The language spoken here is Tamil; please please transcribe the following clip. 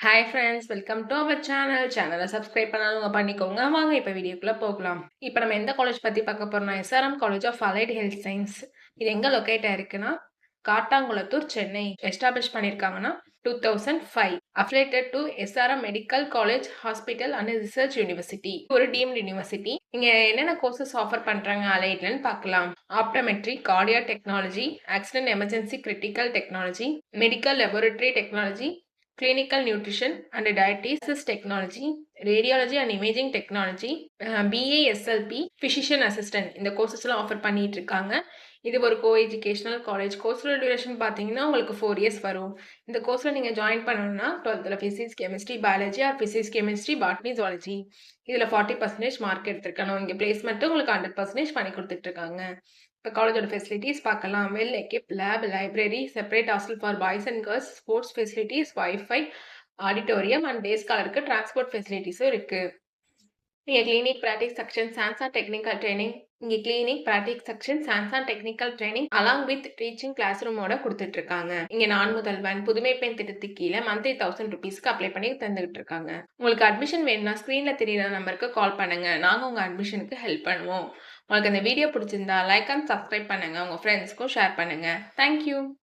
Hi friends, welcome to our சேனலை சப்ஸ்கிரைப் பண்ணாதவங்க பண்ணிக்கோங்க. வாங்க இப்போ வீடியோக்குள்ளே போகலாம். இப்போ நம்ம எந்த காலேஜ் பற்றி பார்க்க போகிறோம்னா SRM college of allied health science. இது எங்கே லொக்கேட் ஆயிருக்குன்னா காட்டாங்குளத்தூர், சென்னை. எஸ்டாப்ளிஷ் பண்ணியிருக்காங்கன்னா 2005. Affiliated to SRM medical college hospital and research university. ஒரு டீம்டு யூனிவர்சிட்டி. இங்கே என்னென்ன கோர்சஸ் ஆஃபர் பண்ணுறாங்க அலைட்லன்னு பார்க்கலாம். Optometry, cardiac technology, accident emergency critical technology, medical laboratory technology, clinical nutrition and diabetes technology, radiology and imaging technology, BASLP, physician assistant. இந்த கோர்சஸ்லாம் ஆஃபர் பண்ணிட்டு இருக்காங்க. இது ஒரு கோ எஜுகேஷனல் காலேஜ். கோர்ஸோட டியூரேஷன் பார்த்தீங்கன்னா உங்களுக்கு 4 இயர்ஸ் வரும். இந்த கோர்ஸில் நீங்கள் ஜாயின் பண்ணணும்னா 12th physics, chemistry, biology R physics, chemistry, botany, zoology இதில் 40% மார்க் எடுத்திருக்கணும். இங்கே பிளேஸ்மெண்ட்டு உங்களுக்கு 100% பண்ணி கொடுத்துட்டு இருக்காங்க. இப்போ காலேஜோட ஃபெசிலிட்டிஸ் பார்க்கலாம். Well equipped lab, library, separate hostel for boys and girls, sports facilities, wifi, auditorium and day ஸ்காலருக்கு டிரான்ஸ்போர்ட் ஃபெசிலிட்டிஸும் இருக்கு. இங்கே clinic practice section, chance and technical training. இங்கே clinic practice section, chance and technical training along with teaching class ரூமோட கொடுத்துட்டு இருக்காங்க. இங்கே நான் முதல்வன் புதுமை பெண் திட்டத்துக்கு கீழே மந்த்லி 1000 rupeesக்கு அப்ளை பண்ணி தந்துகிட்டு இருக்காங்க. உங்களுக்கு அட்மிஷன் வேணும்னா ஸ்க்ரீன்ல தெரியுற நம்பருக்கு கால் பண்ணுங்க. நாங்கள் உங்கள் அட்மிஷனுக்கு ஹெல்ப் பண்ணுவோம். உங்களுக்கு இந்த வீடியோ பிடிச்சிருந்தா லைக் அண்ட் சப்ஸ்கிரைப் பண்ணுங்க. உங்கள் ஃப்ரெண்ட்ஸ்க்கும் ஷேர் பண்ணுங்க. தேங்க்யூ.